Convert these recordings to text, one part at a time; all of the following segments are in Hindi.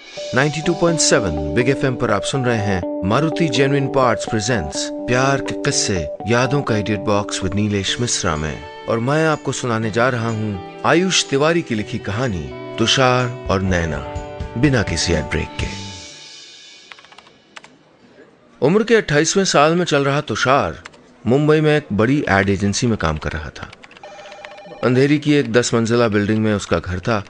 92.7 बिग एफएम पर आप सुन रहे हैं मारुति जेन्युइन पार्ट्स प्रेजेंट्स प्यार के किस्से यादों का edit box with Nilesh Mishra में। और मैं आपको सुनाने जा रहा हूँ आयुष तिवारी की लिखी कहानी तुषार और नैना, बिना किसी एड ब्रेक के। उम्र के 28वें साल में चल रहा तुषार मुंबई में एक बड़ी एड एजेंसी में काम कर रहा था। अंधेरी की एक 10 मंजिला बिल्डिंग में उसका घर था,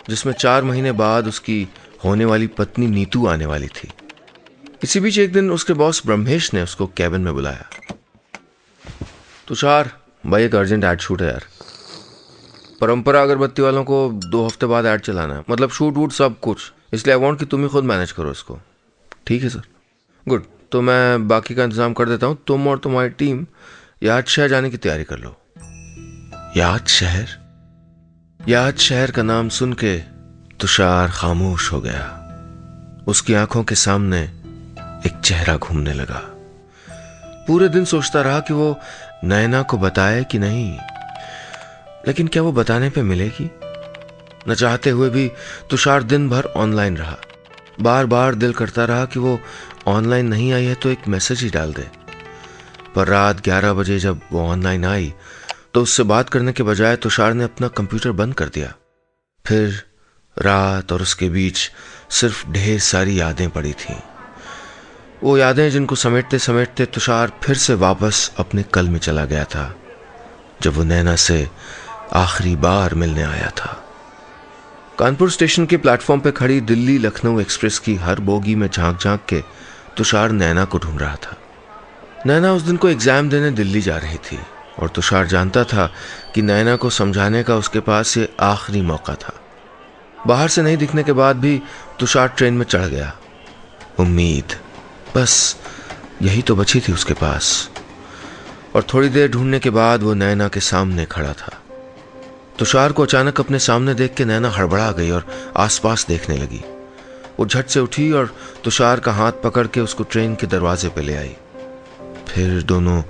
जिसमें 4 महीने बाद उसकी होने वाली पत्नी नीतू आने वाली थी। इसी बीच एक दिन उसके बॉस ब्रह्मेश ने उसको कैबिन में बुलाया। तुषार भाई, एक अर्जेंट ऐड शूट है यार। परंपरा अगरबत्ती वालों को 2 हफ्ते बाद ऐड चलाना है, मतलब शूट वूट सब कुछ, इसलिए आई वांट कि तुम ही खुद मैनेज करो इसको। ठीक है सर। गुड, तो मैं बाकी का इंतजाम कर देता हूँ। तुम और तुम्हारी टीम याद शहर जाने की तैयारी कर लो। याद शहर? याद शहर का नाम सुन के तुषार खामोश हो गया। उसकी आंखों के सामने एक चेहरा घूमने लगा। पूरे दिन सोचता रहा कि वो नैना को बताए कि नहीं, लेकिन क्या वो बताने पे मिलेगी? न चाहते हुए भी तुषार दिन भर ऑनलाइन रहा। बार बार दिल करता रहा कि वो ऑनलाइन नहीं आई है तो एक मैसेज ही डाल दे। पर रात 11 बजे जब वो ऑनलाइन आई तो उससे बात करने के बजाय तुषार ने अपना कंप्यूटर बंद कर दिया। फिर रात और उसके बीच सिर्फ ढेर सारी यादें पड़ी थीं। वो यादें जिनको समेटते समेटते तुषार फिर से वापस अपने कल में चला गया था, जब वो नैना से आखिरी बार मिलने आया था। कानपुर स्टेशन के प्लेटफॉर्म पे खड़ी दिल्ली लखनऊ एक्सप्रेस की हर बोगी में झांक झांक के तुषार नैना को ढूंढ रहा था। नैना उस दिन को एग्जाम देने दिल्ली जा रही थी और तुषार जानता था कि नैना को समझाने का उसके पास ये आखिरी मौका था। बाहर से नहीं दिखने के बाद भी तुषार ट्रेन में चढ़ गया। उम्मीद, बस यही तो बची थी उसके पास। और थोड़ी देर ढूंढने के बाद वो नैना के सामने खड़ा था। तुषार को अचानक अपने सामने देख के नैना हड़बड़ा गई और आसपास देखने लगी। वो झट से उठी और तुषार का हाथ पकड़ के उसको ट्रेन के दरवाजे पे ले आई। फिर दोनों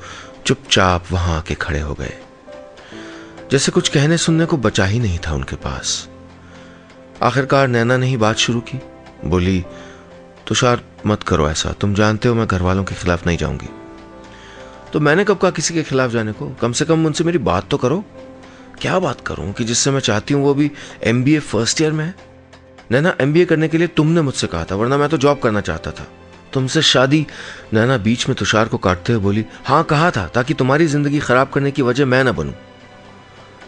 चुपचाप वहां आके खड़े हो गए, जैसे कुछ कहने सुनने को बचा ही नहीं था उनके पास। आखिरकार नैना ने ही बात शुरू की। बोली, तुषार मत करो ऐसा, तुम जानते हो मैं घर वालों के खिलाफ नहीं जाऊंगी। तो मैंने कब कहा किसी के खिलाफ जाने को? कम से कम उनसे मेरी बात तो करो। क्या बात करूं कि जिससे मैं चाहती हूं वो भी MBA फर्स्ट ईयर में है? नैना, MBA करने के लिए तुमने मुझसे कहा था, वरना मैं तो जॉब करना चाहता था। तुमसे शादी? नैना बीच में तुषार को काटते हुए बोली, हाँ कहा था, ताकि तुम्हारी जिंदगी खराब करने की वजह मैं ना बनूं।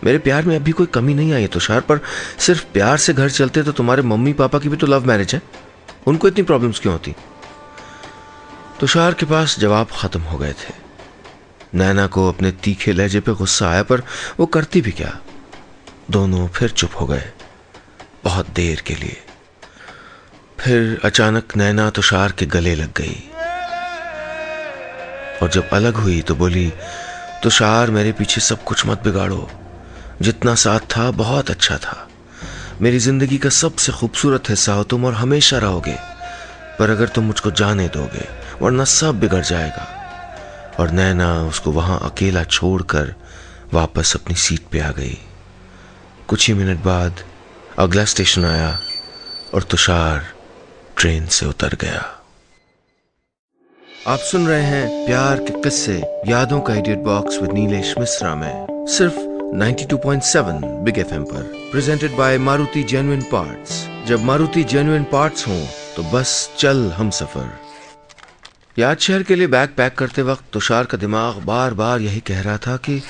मेरे प्यार में अभी कोई कमी नहीं आई है तुषार, पर सिर्फ प्यार से घर चलते तो तुम्हारे मम्मी पापा की भी तो लव मैरिज है, उनको इतनी प्रॉब्लम्स क्यों होती? तुषार के पास जवाब खत्म हो गए थे। नैना को अपने तीखे लहजे पे गुस्सा आया, पर वो करती भी क्या। दोनों फिर चुप हो गए बहुत देर के लिए। फिर अचानक नैना तुषार के गले लग गई और जब अलग हुई तो बोली, तुषार मेरे पीछे सब कुछ मत बिगाड़ो। जितना साथ था बहुत अच्छा था। मेरी जिंदगी का सबसे खूबसूरत हिस्सा हो तुम और हमेशा रहोगे। पर अगर तुम मुझको जाने दोगे, वरना सब बिगड़ जाएगा। और नैना उसको वहां अकेला छोड़कर वापस अपनी सीट पे आ गई। कुछ ही मिनट बाद अगला स्टेशन आया और तुषार ट्रेन से उतर गया। आप सुन रहे हैं प्यार के किस्से यादों का edit box with Nilesh Mishra में, सिर्फ 92.7 बिग एफएम पर, presented by Maruti genuine parts. जब मारुति जेन्युइन पार्ट्स हों तो बस चल हम सफर। याद शहर के लिए बैग पैक करते वक्त तुषार का दिमाग बार बार यही कह रहा था कि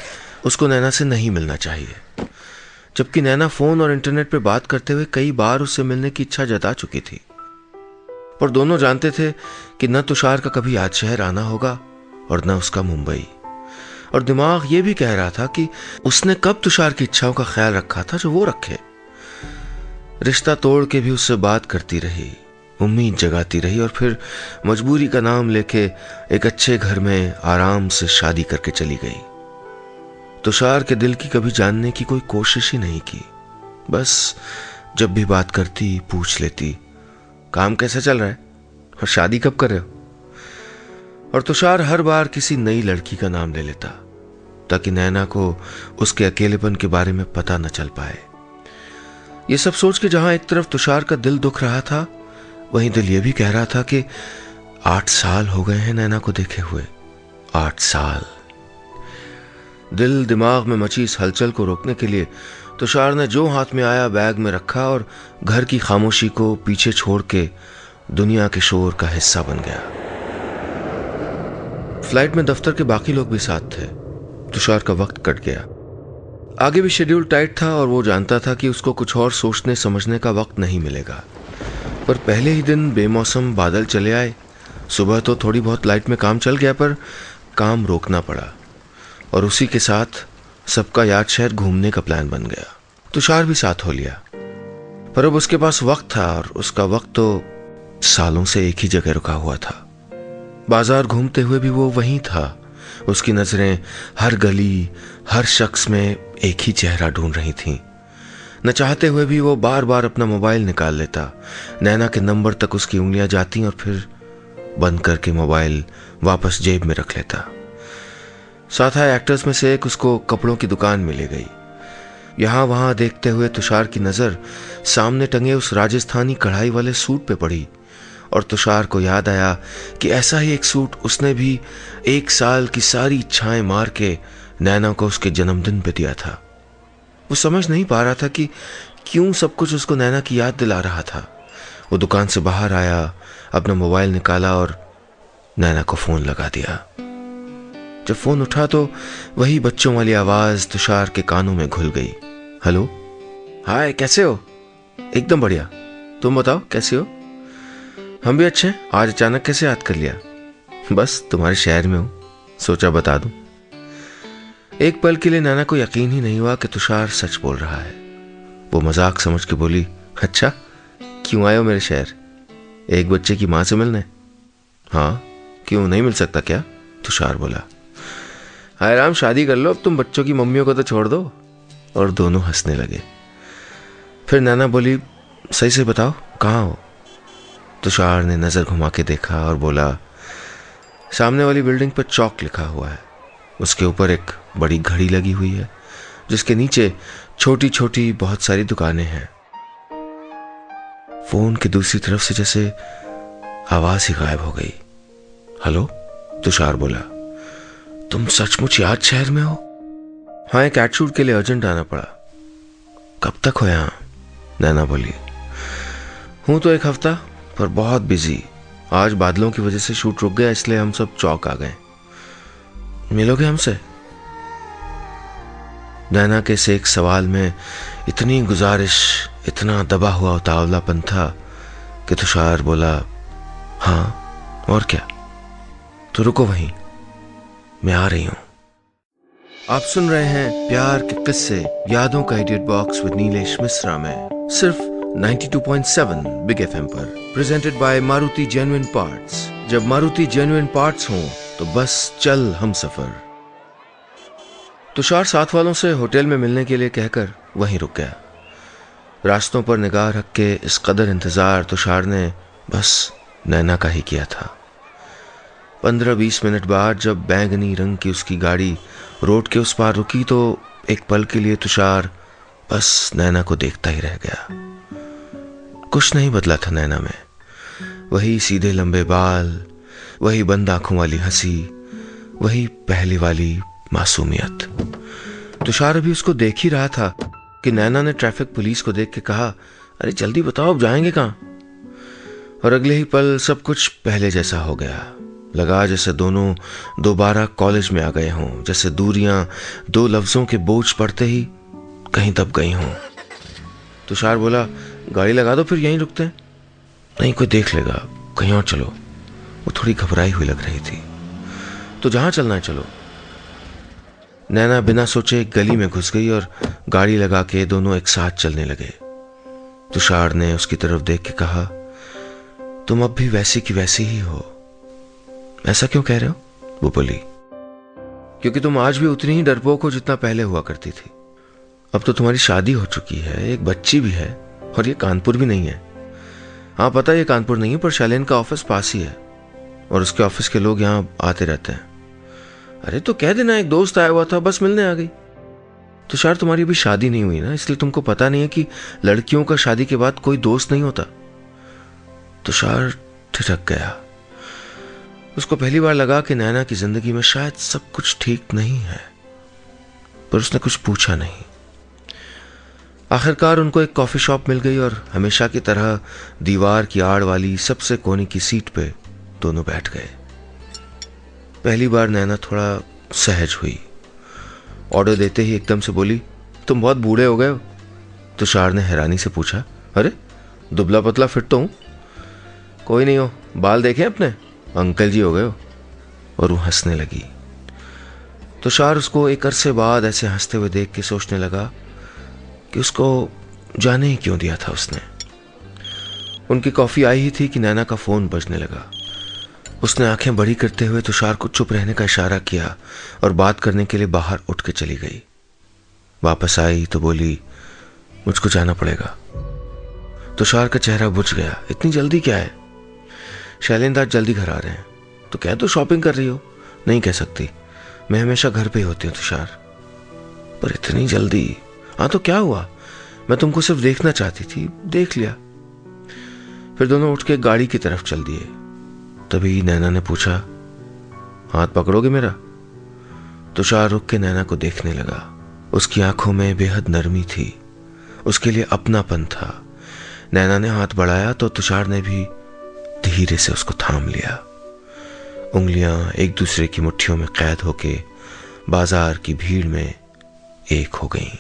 उसको नैना से नहीं मिलना चाहिए, जबकि नैना फोन और इंटरनेट पे बात करते हुए कई बार उससे मिलने की इच्छा जता चुकी थी। पर दोनों जानते थे कि न तुषार का कभी याद शहर आना होगा और न उसका मुंबई। और दिमाग ये भी कह रहा था कि उसने कब तुषार की इच्छाओं का ख्याल रखा था जो वो रखे। रिश्ता तोड़ के भी उससे बात करती रही, उम्मीद जगाती रही और फिर मजबूरी का नाम लेके एक अच्छे घर में आराम से शादी करके चली गई। तुषार के दिल की कभी जानने की कोई कोशिश ही नहीं की। बस जब भी बात करती पूछ लेती, काम कैसे चल रहा है और शादी कब कर रहे हो? और तुषार हर बार किसी नई लड़की का नाम ले लेता ताकि नैना को उसके अकेलेपन के बारे में पता न चल पाए। ये सब सोच के जहां एक तरफ तुषार का दिल दुख रहा था, वहीं दिल ये भी कह रहा था कि 8 साल हो गए हैं नैना को देखे हुए। 8 साल। दिल दिमाग में मची इस हलचल को रोकने के लिए तुषार ने जो हाथ में आया बैग में रखा और घर की खामोशी को पीछे छोड़ के दुनिया के शोर का हिस्सा बन गया। फ्लाइट में दफ्तर के बाकी लोग भी साथ थे। तुषार का वक्त कट गया। आगे भी शेड्यूल टाइट था और वो जानता था कि उसको कुछ और सोचने समझने का वक्त नहीं मिलेगा। पर पहले ही दिन बेमौसम बादल चले आए। सुबह तो थोड़ी बहुत लाइट में काम चल गया, पर काम रोकना पड़ा और उसी के साथ सबका याद शहर घूमने का प्लान बन गया। तुषार भी साथ हो लिया, पर अब उसके पास वक्त था और उसका वक्त तो सालों से एक ही जगह रुका हुआ था। बाजार घूमते हुए भी वो वहीं था। उसकी नजरें हर गली, हर शख्स में एक ही चेहरा ढूंढ रही थीं। न चाहते हुए भी वो बार बार अपना मोबाइल निकाल लेता। नैना के नंबर तक उसकी उंगलियां जाती और फिर बंद करके मोबाइल वापस जेब में रख लेता। साथ आए एक्टर्स में से एक उसको कपड़ों की दुकान में ले गई। यहां वहां देखते हुए तुषार की नजर सामने टंगे उस राजस्थानी कढ़ाई वाले सूट पे पड़ी और तुषार को याद आया कि ऐसा ही एक सूट उसने भी 1 साल की सारी इच्छाएं मार के नैना को उसके जन्मदिन पे दिया था। वो समझ नहीं पा रहा था कि क्यों सब कुछ उसको नैना की याद दिला रहा था। वो दुकान से बाहर आया, अपना मोबाइल निकाला और नैना को फोन लगा दिया। जब फोन उठा तो वही बच्चों वाली आवाज तुषार के कानों में घुल गई। हेलो, हाय, कैसे हो? एकदम बढ़िया, तुम बताओ कैसे हो? हम भी अच्छे हैं। आज अचानक कैसे याद कर लिया? बस तुम्हारे शहर में हूं, सोचा बता दूं। एक पल के लिए नैना को यकीन ही नहीं हुआ कि तुषार सच बोल रहा है। वो मजाक समझ के बोली, अच्छा क्यों आए हो मेरे शहर? एक बच्चे की मां से मिलने? हाँ, क्यों नहीं मिल सकता क्या? तुषार बोला। हाय राम, शादी कर लो अब तुम, बच्चों की मम्मियों को तो छोड़ दो। और दोनों हंसने लगे। फिर नैना बोली, सही से बताओ कहाँ हो? तुषार ने नजर घुमा के देखा और बोला, सामने वाली बिल्डिंग पर चौक लिखा हुआ है। उसके ऊपर एक बड़ी घड़ी लगी हुई है जिसके नीचे छोटी छोटी बहुत सारी दुकानें हैं। फोन की दूसरी तरफ से जैसे आवाज ही गायब हो गई। हेलो, तुषार बोला, तुम सचमुच याद शहर में हो? हाँ, एक एड शूट के लिए अर्जेंट आना पड़ा। कब तक हो यहां? नैना बोली। हूं तो 1 हफ्ता, पर बहुत बिजी। आज बादलों की वजह से शूट रुक गया, इसलिए हम सब चौक आ गए। मिलोगे हमसे? नैना के से एक सवाल में इतनी गुजारिश, इतना दबा हुआ उतावलापन था कि तुषार बोला, हाँ और क्या। तो रुको वहीं, मैं आ रही हूं। आप सुन रहे हैं प्यार के किस्से यादों का idiot box with Nilesh Mishra में सिर्फ 92.7 बिग एफएम पर, presented by Maruti genuine parts. जब मारुति जेन्युइन पार्ट्स हों तो बस चल हम सफर। तुषार साथ वालों से होटल में मिलने के लिए कहकर वहीं रुक गया। रास्तों पर निगाह रख के इस कदर इंतजार तुषार ने बस नैना का ही किया था। 15-20 मिनट बाद जब बैंगनी रंग की उसकी गाड़ी रोड के उस पार रुकी तो एक पल के लिए तुषार बस नैना को देखता ही रह गया। कुछ नहीं बदला था नैना में। वही सीधे लंबे बाल, वही बंद आंखों वाली हंसी, वही पहली वाली मासूमियत। तुषार अभी उसको देख ही रहा था कि नैना ने ट्रैफिक पुलिस को देख के कहा, अरे जल्दी बताओ अब जाएंगे कहां? और अगले ही पल सब कुछ पहले जैसा हो गया। लगा जैसे दोनों दोबारा कॉलेज में आ गए हों, जैसे दूरियां 2 लफ्जों के बोझ पड़ते ही कहीं दब गई हों। तुषार बोला, गाड़ी लगा दो, फिर यहीं रुकते हैं। नहीं, कोई देख लेगा, कहीं और चलो। वो थोड़ी घबराई हुई लग रही थी। तो जहां चलना है चलो। नैना बिना सोचे एक गली में घुस गई और गाड़ी लगा के दोनों एक साथ चलने लगे। तुषार ने उसकी तरफ देख के कहा, तुम अब भी वैसी की वैसी ही हो। ऐसा क्यों कह रहे हो? वो बोली, क्योंकि तुम आज भी उतनी ही डरपोक हो जितना पहले हुआ करती थी। अब तो तुम्हारी शादी हो चुकी है, एक बच्ची भी है, और ये कानपुर भी नहीं है। हाँ पता है ये कानपुर नहीं है, पर शैलेन का ऑफिस पास ही है और उसके ऑफिस के लोग यहाँ आते रहते हैं। अरे तो कह देना एक दोस्त आया हुआ था, बस मिलने आ गई। तुषार, तुम्हारी अभी शादी नहीं हुई ना, इसलिए तुमको पता नहीं है कि लड़कियों का शादी के बाद कोई दोस्त नहीं होता। तुषार ठिठक गया। उसको पहली बार लगा कि नैना की जिंदगी में शायद सब कुछ ठीक नहीं है, पर उसने कुछ पूछा नहीं। आखिरकार उनको एक कॉफी शॉप मिल गई और हमेशा की तरह दीवार की आड़ वाली सबसे कोने की सीट पे दोनों बैठ गए। पहली बार नैना थोड़ा सहज हुई। ऑर्डर देते ही एकदम से बोली, तुम बहुत बूढ़े हो गए हो। तुषार ने हैरानी से पूछा, अरे दुबला पतला फिट तो हूं। कोई नहीं हो, बाल देखे अपने, अंकल जी हो गए हो। और वो हंसने लगी। तुषार उसको एक अरसे बाद ऐसे हंसते हुए देख के सोचने लगा कि उसको जाने ही क्यों दिया था उसने। उनकी कॉफी आई ही थी कि नैना का फोन बजने लगा। उसने आंखें बड़ी करते हुए तुषार को चुप रहने का इशारा किया और बात करने के लिए बाहर उठ के चली गई। वापस आई तो बोली, मुझको जाना पड़ेगा। तुषार का चेहरा बुझ गया। इतनी जल्दी क्या है? शैलेंद्र आज जल्दी घर आ रहे हैं। तो कह दो शॉपिंग कर रही हो। नहीं कह सकती, मैं हमेशा घर पे ही होती हूँ तुषार। पर इतनी जल्दी? हाँ तो क्या हुआ, मैं तुमको सिर्फ देखना चाहती थी, देख लिया। फिर दोनों उठ के गाड़ी की तरफ चल दिए। तभी नैना ने पूछा, हाथ पकड़ोगे मेरा? तुषार रुक के नैना को देखने लगा। उसकी आंखों में बेहद नरमी थी, उसके लिए अपनापन था। नैना ने हाथ बढ़ाया तो तुषार ने भी धीरे से उसको थाम लिया। उंगलियां एक दूसरे की मुट्ठियों में कैद होके बाजार की भीड़ में एक हो गईं।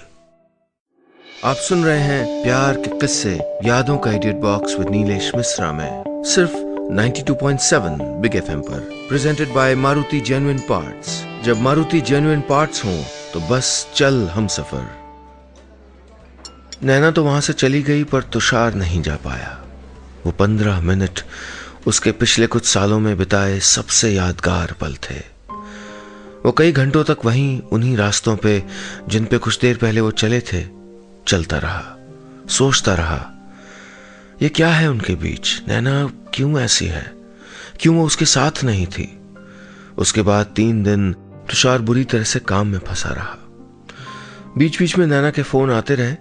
आप सुन रहे हैं प्यार के किस्से यादों का edit box with Nilesh Mishra में सिर्फ 92.7 बिग एफएम पर, presented by Maruti genuine parts. जब मारुति जेन्युइन पार्ट्स हो तो बस चल हम सफर। नैना तो वहां से चली गई पर तुषार नहीं जा पाया। वो 15 मिनट उसके पिछले कुछ सालों में बिताए सबसे यादगार पल थे। वो कई घंटों तक वहीं उन्हीं रास्तों पे जिन पे कुछ देर पहले वो चले थे चलता रहा, सोचता रहा, ये क्या है उनके बीच? नैना क्यों ऐसी है? क्यों वो उसके साथ नहीं थी? उसके बाद 3 दिन तुषार बुरी तरह से काम में फंसा रहा। बीच बीच में नैना के फोन आते रहे,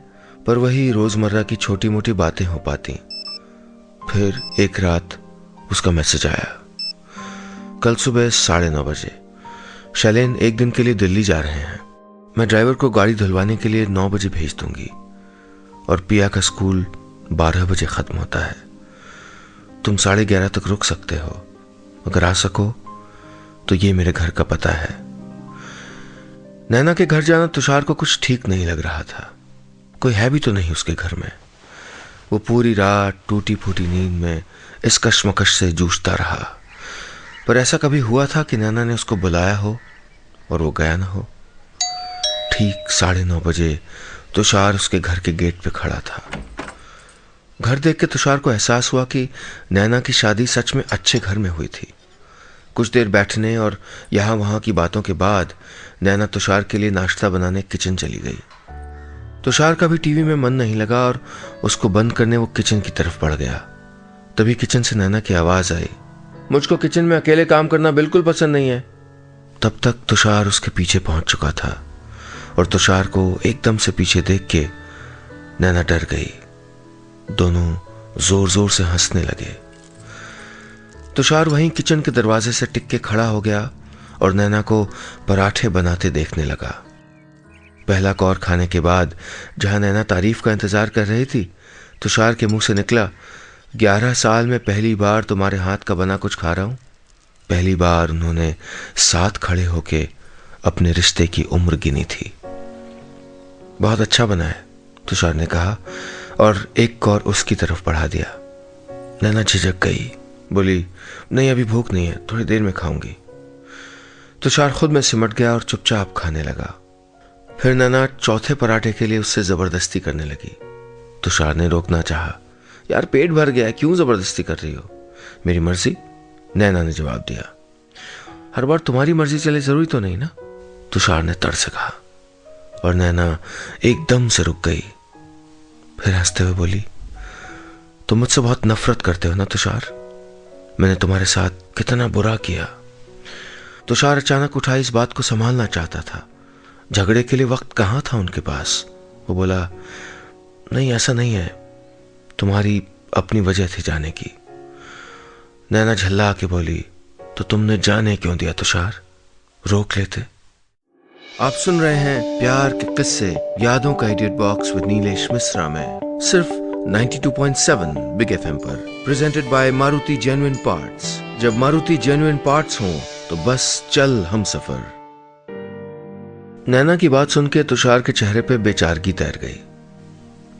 पर वही रोजमर्रा की छोटी मोटी बातें हो पाती। फिर एक रात उसका मैसेज आया, कल सुबह 9:30 बजे शैलेन एक दिन के लिए दिल्ली जा रहे हैं। मैं ड्राइवर को गाड़ी धुलवाने के लिए 9 बजे भेज दूंगी और पिया का स्कूल 12 बजे खत्म होता है। तुम 11:30 तक रुक सकते हो। अगर आ सको तो ये मेरे घर का पता है। नैना के घर जाना तुषार को कुछ ठीक नहीं लग रहा था। कोई है भी तो नहीं उसके घर में। वो पूरी रात टूटी फूटी नींद में इस कश्मकश से जूझता रहा। पर ऐसा कभी हुआ था कि नैना ने उसको बुलाया हो और वो गया ना हो? ठीक 9:30 बजे तुषार उसके घर के गेट पे खड़ा था। घर देख के तुषार को एहसास हुआ कि नैना की शादी सच में अच्छे घर में हुई थी। कुछ देर बैठने और यहाँ वहाँ की बातों के बाद नैना तुषार के लिए नाश्ता बनाने किचन चली गई। तुषार का भी टीवी में मन नहीं लगा और उसको बंद करने वो किचन की तरफ बढ़ गया। तभी किचन से नैना की आवाज आई, मुझको किचन में अकेले काम करना बिल्कुल पसंद नहीं है। तब तक तुषार उसके पीछे पहुंच चुका था और तुषार को एकदम से पीछे देख के नैना डर गई। दोनों जोर जोर से हंसने लगे। तुषार वहीं किचन के दरवाजे से टिक के खड़ा हो गया और नैना को पराठे बनाते देखने लगा। पहला कौर खाने के बाद जहां नैना तारीफ का इंतजार कर रही थी, तुषार के मुंह से निकला, 11 साल में पहली बार तुम्हारे हाथ का बना कुछ खा रहा हूं। पहली बार उन्होंने साथ खड़े होके अपने रिश्ते की उम्र गिनी थी। बहुत अच्छा बना है, तुषार ने कहा और एक कौर उसकी तरफ बढ़ा दिया। नैना झिझक गई, बोली, नहीं अभी भूख नहीं है, थोड़ी देर में खाऊंगी। तुषार खुद में सिमट गया और चुपचाप खाने लगा। फिर नैना चौथे पराठे के लिए उससे जबरदस्ती करने लगी। तुषार ने रोकना चाहा, यार पेट भर गया है, क्यों जबरदस्ती कर रही हो? मेरी मर्जी, नैना ने जवाब दिया। हर बार तुम्हारी मर्जी चले जरूरी तो नहीं ना? तुषार ने तड़ से कहा और नैना एकदम से रुक गई। फिर हंसते हुए बोली, तुम मुझसे बहुत नफरत करते हो ना तुषार? मैंने तुम्हारे साथ कितना बुरा किया। तुषार अचानक उठा इस बात को संभालना चाहता था। झगड़े के लिए वक्त कहाँ था उनके पास। वो बोला, नहीं ऐसा नहीं है, तुम्हारी अपनी वजह थी जाने की। नैना झल्ला के बोली, तो तुमने जाने क्यों दिया तुषार, रोक लेते। आप सुन रहे हैं प्यार के किस्से यादों का edit box with Nilesh Mishra में सिर्फ 92.7 बिग एफएम पर, presented by Maruti genuine parts. जब मारुति जेन्युइन पार्ट्स हो तो बस चल हम सफर। नैना की बात सुन के तुषार के चेहरे पे बेचारगी तैर गई।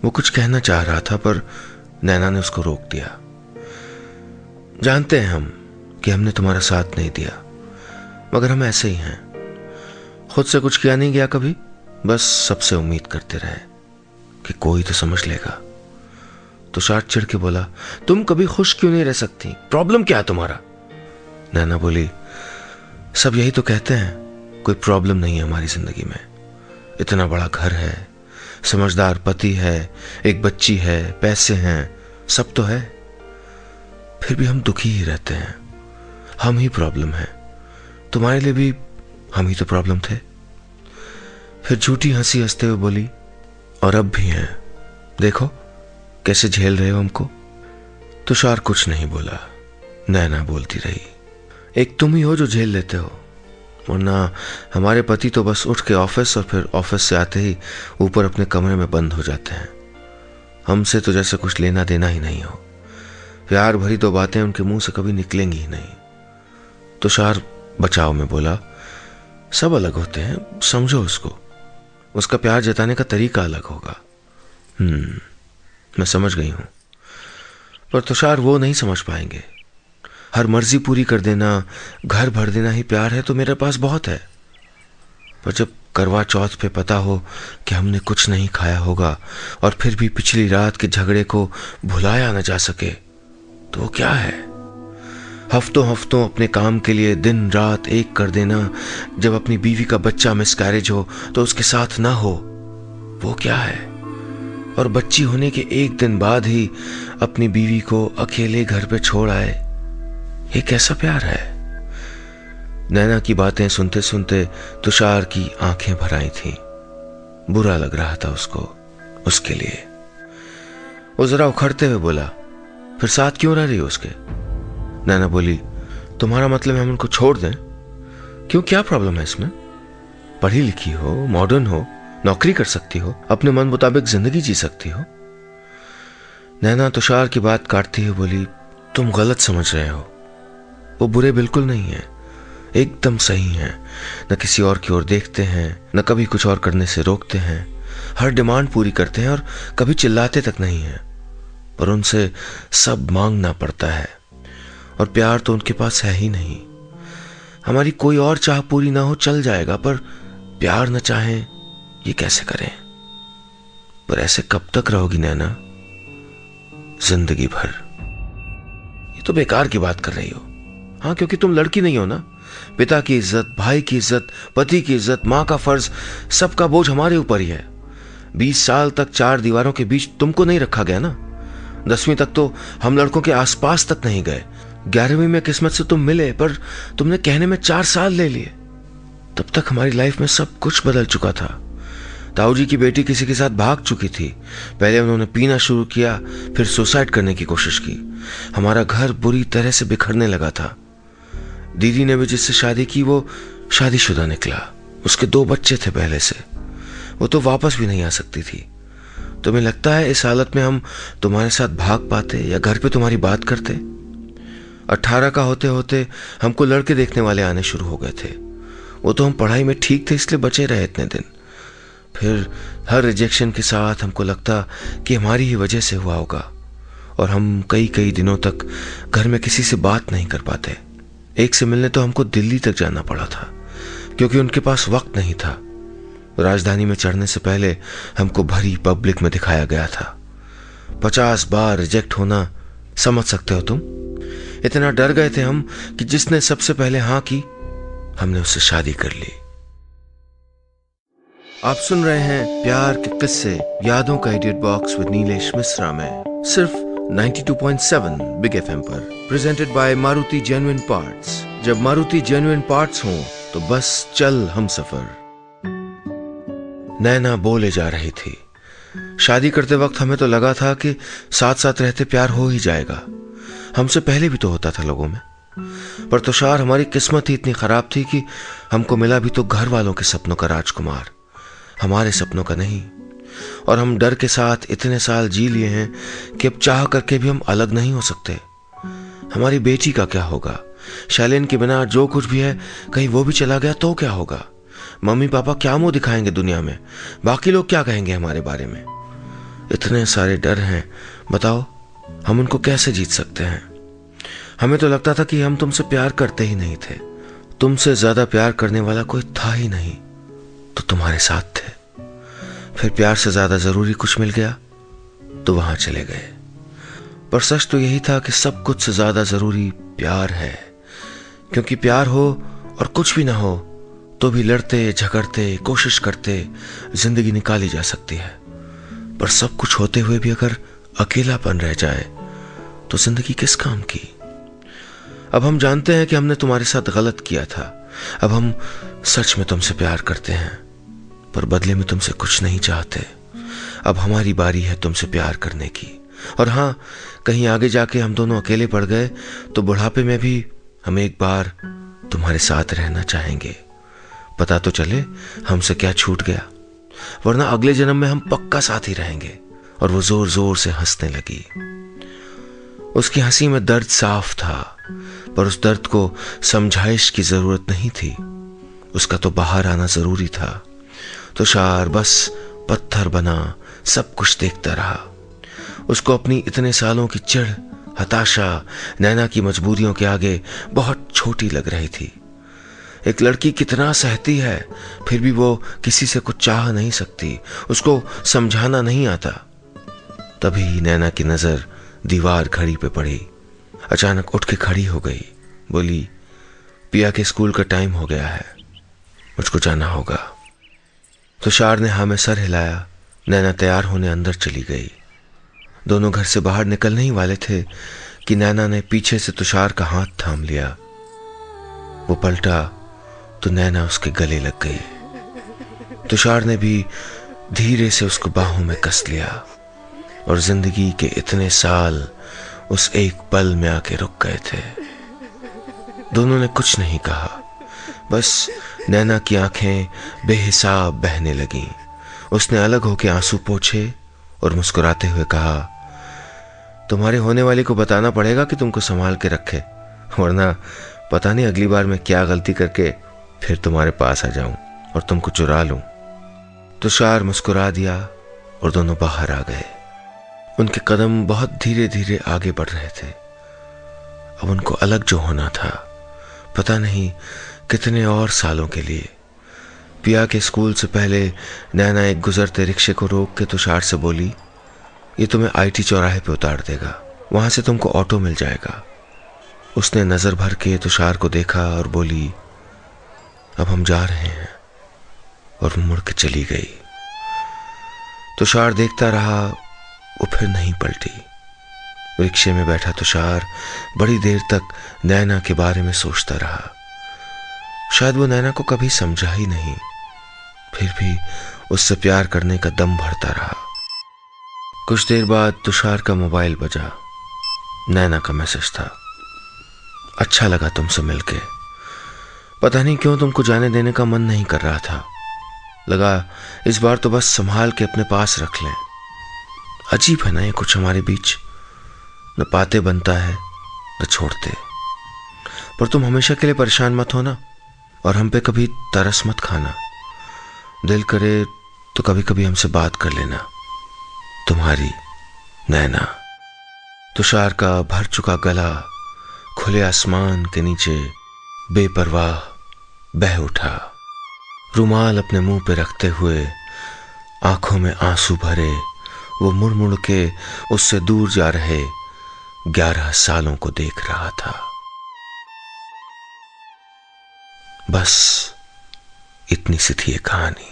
वो कुछ कहना चाह रहा था पर नैना ने उसको रोक दिया। जानते हैं हम कि हमने तुम्हारा साथ नहीं दिया, मगर हम ऐसे ही हैं। खुद से कुछ किया नहीं गया कभी, बस सबसे उम्मीद करते रहे कि कोई तो समझ लेगा। तुषार चिढ़ के बोला, तुम कभी खुश क्यों नहीं रह सकती, प्रॉब्लम क्या है तुम्हारा? नैना बोली, सब यही तो कहते हैं, कोई प्रॉब्लम नहीं है हमारी जिंदगी में। इतना बड़ा घर है, समझदार पति है, एक बच्ची है, पैसे हैं, सब तो है, फिर भी हम दुखी ही रहते हैं। हम ही प्रॉब्लम है, तुम्हारे लिए भी हम ही तो प्रॉब्लम थे। फिर झूठी हंसी हंसते हुए बोली, और अब भी हैं, देखो कैसे झेल रहे हो हमको। तुषार कुछ नहीं बोला, नैना बोलती रही, एक तुम ही हो जो झेल लेते हो, वरना हमारे पति तो बस उठ के ऑफिस और फिर ऑफिस से आते ही ऊपर अपने कमरे में बंद हो जाते हैं। हमसे तो जैसे कुछ लेना देना ही नहीं हो। प्यार भरी तो बातें उनके मुंह से कभी निकलेंगी ही नहीं। तुषार बचाव में बोला, सब अलग होते हैं, समझो उसको, उसका प्यार जताने का तरीका अलग होगा। मैं समझ गई हूं, पर तुषार वो नहीं समझ पाएंगे। हर मर्जी पूरी कर देना, घर भर देना ही प्यार है तो मेरे पास बहुत है। पर जब करवा चौथ पे पता हो कि हमने कुछ नहीं खाया होगा और फिर भी पिछली रात के झगड़े को भुलाया न जा सके तो वो क्या है? हफ्तों हफ्तों अपने काम के लिए दिन रात एक कर देना, जब अपनी बीवी का बच्चा मिसकैरेज हो तो उसके साथ ना हो, वो क्या है? और बच्ची होने के एक दिन बाद ही अपनी बीवी को अकेले घर पे छोड़ आए, ये कैसा प्यार है? नैना की बातें सुनते सुनते तुषार की आंखें भर आई थीं। बुरा लग रहा था उसको, उसके लिए। वो जरा उखड़ते हुए बोला, फिर साथ क्यों रह रही हो उसके? नैना बोली, तुम्हारा मतलब है हम उनको छोड़ दें? क्यों, क्या प्रॉब्लम है इसमें? पढ़ी लिखी हो, मॉडर्न हो, नौकरी कर सकती हो, अपने मन मुताबिक जिंदगी जी सकती हो। नैना तुषार की बात काटती हुई बोली, तुम गलत समझ रहे हो, वो बुरे बिल्कुल नहीं है, एकदम सही हैं। न किसी और की ओर देखते हैं, न कभी कुछ और करने से रोकते हैं, हर डिमांड पूरी करते हैं और कभी चिल्लाते तक नहीं हैं, पर उनसे सब मांगना पड़ता है और प्यार तो उनके पास है ही नहीं। हमारी कोई और चाह पूरी ना हो चल जाएगा, पर प्यार न चाहें ये कैसे करें? पर ऐसे कब तक रहोगी नैना? जिंदगी भर। ये तो बेकार की बात कर रही हो। हाँ, क्योंकि तुम लड़की नहीं हो ना। पिता की इज्जत, भाई की इज्जत, पति की इज्जत, माँ का फर्ज, सबका बोझ हमारे ऊपर ही है। 20 साल तक 4 दीवारों के बीच तुमको नहीं रखा गया ना। 10वीं तक तो हम लड़कों के आसपास तक नहीं गए। 11वीं में किस्मत से तुम मिले, पर तुमने कहने में 4 साल ले लिए। तब तक हमारी लाइफ में सब कुछ बदल चुका था। ताऊ जी की बेटी किसी के साथ भाग चुकी थी। पहले उन्होंने पीना शुरू किया, फिर सुसाइड करने की कोशिश की। हमारा घर बुरी तरह से बिखरने लगा था। दीदी ने भी जिससे शादी की वो शादीशुदा निकला। उसके 2 बच्चे थे पहले से, वो तो वापस भी नहीं आ सकती थी। तुम्हें लगता है इस हालत में हम तुम्हारे साथ भाग पाते या घर पे तुम्हारी बात करते? 18 का होते होते हमको लड़के देखने वाले आने शुरू हो गए थे। वो तो हम पढ़ाई में ठीक थे इसलिए बचे रहे इतने दिन। फिर हर रिजेक्शन के साथ हमको लगता कि हमारी ही वजह से हुआ होगा और हम कई कई दिनों तक घर में किसी से बात नहीं कर पाते। एक से मिलने तो हमको दिल्ली तक जाना पड़ा था क्योंकि उनके पास वक्त नहीं था। राजधानी में चढ़ने से पहले हमको भरी पब्लिक में दिखाया गया था। 50 बार रिजेक्ट होना समझ सकते हो तुम। इतना डर गए थे हम कि जिसने सबसे पहले हाँ की हमने उससे शादी कर ली। आप सुन रहे हैं प्यार के किस्से यादों का edit box with Nilesh Mishra में सिर्फ 92.7 बिग एफएम पर, presented by Maruti genuine parts. जब मारुति जेन्युइन पार्ट्स हो तो बस चल हम सफर। नैना बोले जा रही थी, शादी करते वक्त हमें तो लगा था कि साथ साथ रहते प्यार हो ही जाएगा। हमसे पहले भी तो होता था लोगों में। पर तुषार, हमारी किस्मत ही इतनी खराब थी कि हमको मिला भी तो घर वालों के सपनों का राजकुमार, हमारे सपनों का नहीं। और हम डर के साथ इतने साल जी लिए हैं कि अब चाह करके भी हम अलग नहीं हो सकते। हमारी बेटी का क्या होगा? शैलेन के बिना जो कुछ भी है, कहीं वो भी चला गया तो क्या होगा? मम्मी पापा क्या मुंह दिखाएंगे दुनिया में? बाकी लोग क्या कहेंगे हमारे बारे में? इतने सारे डर हैं, बताओ हम उनको कैसे जीत सकते हैं? हमें तो लगता था कि हम तुमसे प्यार करते ही नहीं थे। तुमसे ज्यादा प्यार करने वाला कोई था ही नहीं, तो तुम्हारे साथ थे। फिर प्यार से ज्यादा जरूरी कुछ मिल गया तो वहां चले गए। पर सच तो यही था कि सब कुछ से ज्यादा जरूरी प्यार है, क्योंकि प्यार हो और कुछ भी ना हो तो भी लड़ते झगड़ते कोशिश करते जिंदगी निकाली जा सकती है। पर सब कुछ होते हुए भी अगर अकेलापन रह जाए तो जिंदगी किस काम की? अब हम जानते हैं कि हमने तुम्हारे साथ गलत किया था। अब हम सच में तुमसे प्यार करते हैं, पर बदले में तुमसे कुछ नहीं चाहते। अब हमारी बारी है तुमसे प्यार करने की। और हाँ, कहीं आगे जाके हम दोनों अकेले पड़ गए तो बुढ़ापे में भी हम एक बार तुम्हारे साथ रहना चाहेंगे। पता तो चले हमसे क्या छूट गया, वरना अगले जन्म में हम पक्का साथ ही रहेंगे। और वो जोर जोर से हंसने लगी। उसकी हंसी में दर्द साफ था, पर उस दर्द को समझाइश की जरूरत नहीं थी, उसका तो बाहर आना जरूरी था। तुषार बस पत्थर बना सब कुछ देखता रहा। उसको अपनी इतने सालों की चिढ़, हताशा, नैना की मजबूरियों के आगे बहुत छोटी लग रही थी। एक लड़की कितना सहती है, फिर भी वो किसी से कुछ चाह नहीं सकती, उसको समझाना नहीं आता। तभी नैना की नजर दीवार घड़ी पे पड़ी। अचानक उठ के खड़ी हो गई, बोली, पिया के स्कूल का टाइम हो गया है, मुझको जाना होगा। तुषार ने हाँ में सर हिलाया। नैना तैयार होने अंदर चली गई। दोनों घर से बाहर निकलने ही वाले थे कि नैना ने पीछे से तुषार का हाथ थाम लिया। वो पलटा तो नैना उसके गले लग गई। तुषार ने भी धीरे से उसको बाहों में कस लिया और जिंदगी के इतने साल उस एक पल में आके रुक गए थे। दोनों ने कुछ नहीं कहा, बस नैना की आंखें बेहिसाब बहने लगीं। उसने अलग होके आंसू पोंछे और मुस्कुराते हुए कहा, तुम्हारे होने वाली को बताना पड़ेगा कि तुमको संभाल के रखे, वरना पता नहीं अगली बार मैं क्या गलती करके फिर तुम्हारे पास आ जाऊं और तुमको चुरा लूं। तुषार मुस्कुरा दिया और दोनों बाहर आ गए। उनके कदम बहुत धीरे धीरे आगे बढ़ रहे थे। अब उनको अलग जो होना था, पता नहीं कितने और सालों के लिए। पिया के स्कूल से पहले नैना एक गुजरते रिक्शे को रोक के तुषार से बोली, ये तुम्हें आईटी चौराहे पे उतार देगा, वहां से तुमको ऑटो मिल जाएगा। उसने नजर भर के तुषार को देखा और बोली, अब हम जा रहे हैं। और वो मुड़ के चली गई। तुषार देखता रहा, वो फिर नहीं पलटी। रिक्शे में बैठा तुषार बड़ी देर तक नैना के बारे में सोचता रहा। शायद वो नैना को कभी समझा ही नहीं, फिर भी उससे प्यार करने का दम भरता रहा। कुछ देर बाद तुषार का मोबाइल बजा। नैना का मैसेज था, अच्छा लगा तुमसे मिलके, पता नहीं क्यों तुमको जाने देने का मन नहीं कर रहा था, लगा इस बार तो बस संभाल के अपने पास रख लें। अजीब है ना ये कुछ हमारे बीच, न पाते बनता है न छोड़ते। पर तुम हमेशा के लिए परेशान मत होना और हम पे कभी तरस मत खाना। दिल करे तो कभी कभी हमसे बात कर लेना। तुम्हारी नैना। तुषार का भर चुका गला खुले आसमान के नीचे बेपरवाह बह उठा। रुमाल अपने मुंह पे रखते हुए, आंखों में आंसू भरे, वो मुड़ मुड़ के उससे दूर जा रहे 11 सालों को देख रहा था। बस इतनी सी थी ये कहानी।